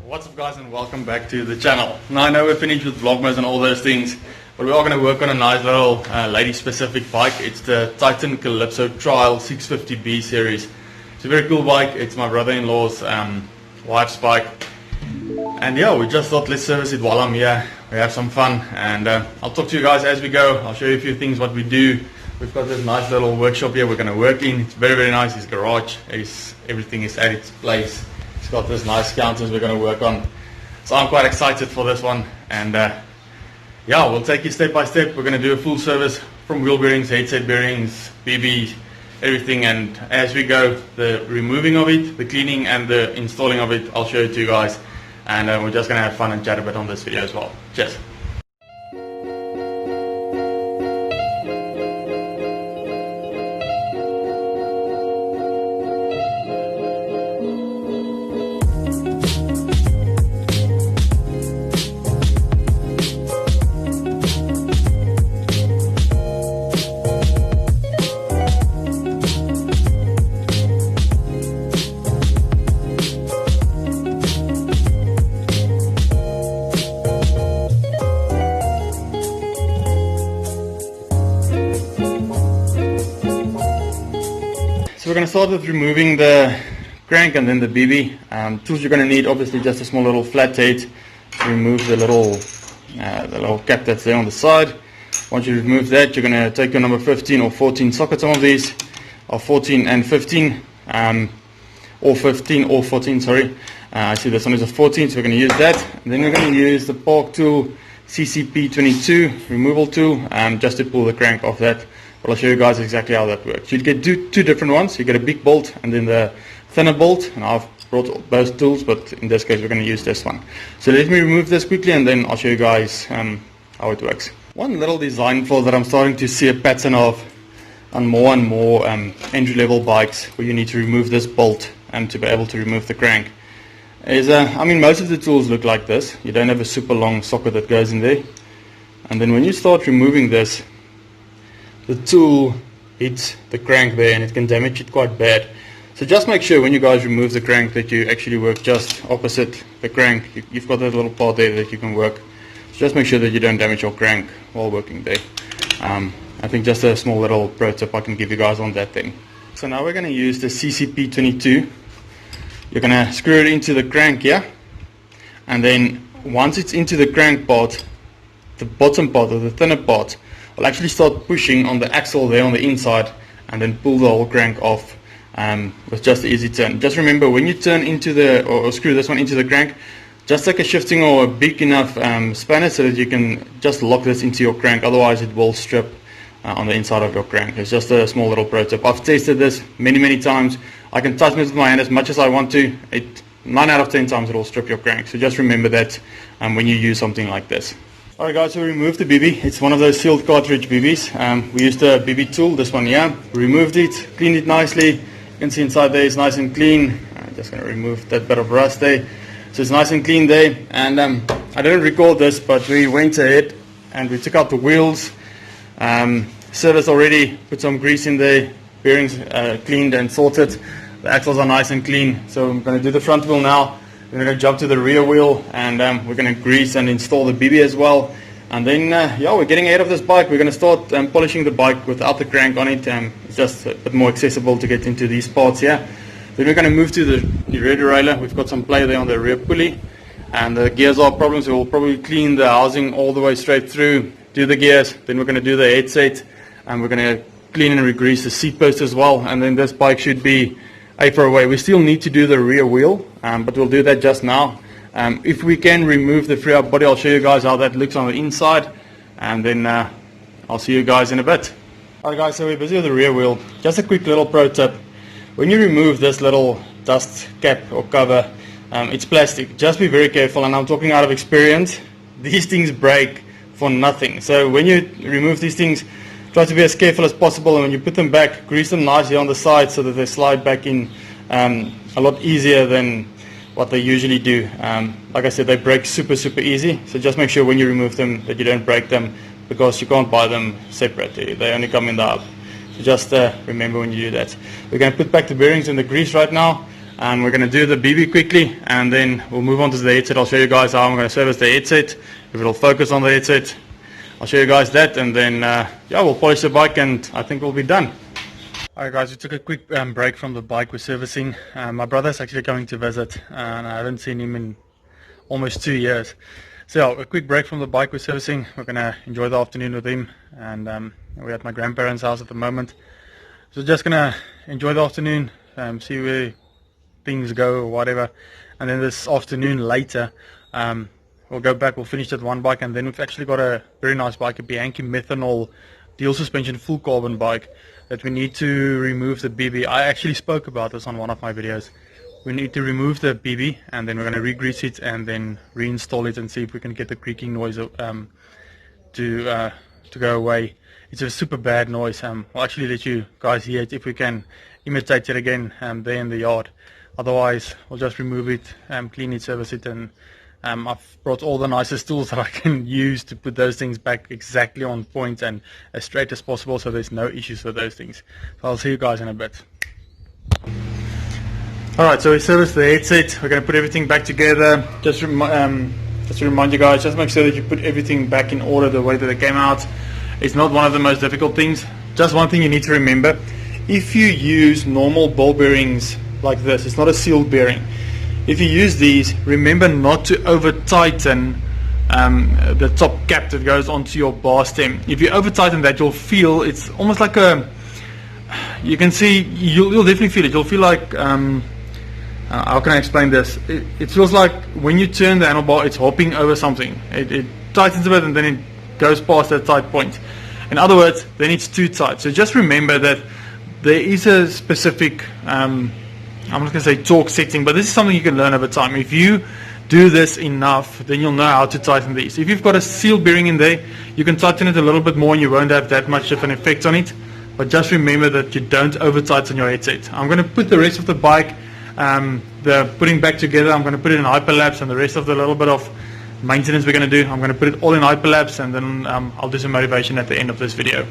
What's up guys, and welcome back to the channel. Now I know we're finished with vlogmas and all those things, but we are going to work on a nice little lady specific bike. It's the Titan Calypso Trial 650B series. It's a very cool bike. It's my brother-in-law's wife's bike, and yeah, we just thought let's service it while I'm here. We have some fun, and I'll talk to you guys as we go. I'll show you a few things what we do. We've got this nice little workshop here we're going to work in. It's very nice. His garage, everything is at its place. It's got this nice counters we're going to work on, so I'm quite excited for this one. And yeah, we'll take you step by step. We're going to do a full service from wheel bearings, headset bearings, BBs, everything, and as we go, the removing of it, the cleaning and the installing of it, I'll show it to you guys. And we're just going to have fun and chat a bit on this video as well. Cheers. So we're going to start with removing the crank and then the BB. Tools you're going to need, obviously just a small little flat head to remove the little cap that's there on the side. Once you remove that, you're going to take your number 15 or 14 socket. Some of these are 14 and 15, or 15 or 14, sorry. I see this one is a 14, so we're going to use that. And then we're going to use the Park Tool CCP22 removal tool just to pull the crank off that. But I'll show you guys exactly how that works. You get two different ones. You get a big bolt and then the thinner bolt. And I've brought both tools, but in this case we're going to use this one. So let me remove this quickly and then I'll show you guys how it works. One little design flaw that I'm starting to see a pattern of on more and more entry-level bikes, where you need to remove this bolt to be able to remove the crank, is I mean, most of the tools look like this. You don't have a super long socket that goes in there, and then when you start removing this, the tool hits the crank there and it can damage it quite bad. So just make sure when you guys remove the crank that you actually work just opposite the crank. You've got that little part there that you can work. So just make sure that you don't damage your crank while working there. I think just a small little pro tip I can give you guys on that thing. So now we're going to use the CCP22. You're going to screw it into the crank here, and then once it's into the crank part, the bottom part or the thinner part will actually start pushing on the axle there on the inside and then pull the whole crank off with just an easy turn. Just remember, when you turn into the or screw this one into the crank, just take a shifting or a big enough spanner so that you can just lock this into your crank, otherwise it will strip on the inside of your crank. It's just a small little pro tip. I've tested this many times. I can touch this with my hand as much as I want to. 9 out of 10 times it will strip your crank, so just remember that when you use something like this. Alright guys, so we removed the BB. It's one of those sealed cartridge BBs. We used a BB tool, this one here. We removed it, cleaned it nicely. You can see inside there it's nice and clean. I'm just going to remove that bit of rust there. So it's nice and clean there. And I didn't record this, but we went ahead and we took out the wheels. Service already, put some grease in there. Bearings cleaned and sorted. The axles are nice and clean. So I'm going to do the front wheel now. We're going to jump to the rear wheel, and we're going to grease and install the BB as well. And then, yeah, we're getting ahead of this bike. We're going to start polishing the bike without the crank on it. It's just a bit more accessible to get into these parts here. Then we're going to move to the rear derailleur. We've got some play there on the rear pulley, and the gears are problems. So we'll probably clean the housing all the way straight through, do the gears. Then we're going to do the headset, and we're going to clean and re-grease the seat post as well. And then this bike should be for away. We still need to do the rear wheel, but we'll do that just now. If we can remove the free up body, I'll show you guys how that looks on the inside, and then I'll see you guys in a bit. Alright guys, so we're busy with the rear wheel. Just a quick little pro tip. When you remove this little dust cap or cover, it's plastic. Just be very careful, and I'm talking out of experience. These things break for nothing. So when you remove these things, try to be as careful as possible, and when you put them back, grease them nicely on the side so that they slide back in a lot easier than what they usually do. Like I said, they break super easy, so just make sure when you remove them that you don't break them, because you can't buy them separate. They only come in the hub. So just remember when you do that. We're going to put back the bearings in the grease right now, We're going to do the BB quickly, and then we'll move on to the headset. I'll show you guys how I'm going to service the headset, if it'll focus on the headset. I'll show you guys that, and then yeah, we'll polish the bike, and I think we'll be done. Alright guys, we took a quick break from the bike we're servicing. My brother's actually coming to visit, and I haven't seen him in almost 2 years. So yeah, a quick break from the bike we're servicing. We're going to enjoy the afternoon with him, and we're at my grandparents' house at the moment. So just going to enjoy the afternoon, see where things go or whatever, and then this afternoon later we'll go back, we'll finish that one bike, and then we've actually got a very nice bike, a Bianchi methanol dual suspension full carbon bike that we need to remove the BB. I actually spoke about this on one of my videos. We need to remove the BB, and then we're going to re-grease it and then reinstall it and see if we can get the creaking noise to go away. It's a super bad noise. I'll actually let you guys hear it if we can imitate it again there in the yard. Otherwise we'll just remove it, clean it, service it, and I've brought all the nicest tools that I can use to put those things back exactly on point and as straight as possible, so there's no issues with those things. So I'll see you guys in a bit. Alright, so we serviced the headset. We're going to put everything back together. Just to remind you guys, just make sure that you put everything back in order the way that it came out. It's not one of the most difficult things. Just one thing you need to remember: if you use normal ball bearings like this, it's not a sealed bearing. If you use these, remember not to over tighten the top cap that goes onto your bar stem. If you over tighten that, you'll feel it's almost like a, you can see, you'll definitely feel it. You'll feel like, how can I explain this? It feels like when you turn the handlebar, it's hopping over something. It tightens a bit and then it goes past that tight point. In other words, then it's too tight. So just remember that there is a specific, I'm not going to say torque setting, but this is something you can learn over time. If you do this enough, then you'll know how to tighten these. If you've got a seal bearing in there, you can tighten it a little bit more and you won't have that much of an effect on it. But just remember that you don't over tighten your headset. I'm going to put the rest of the bike, the putting back together, I'm going to put it in hyperlapse, and the rest of the little bit of maintenance we're going to do, I'm going to put it all in hyperlapse, and then I'll do some motivation at the end of this video.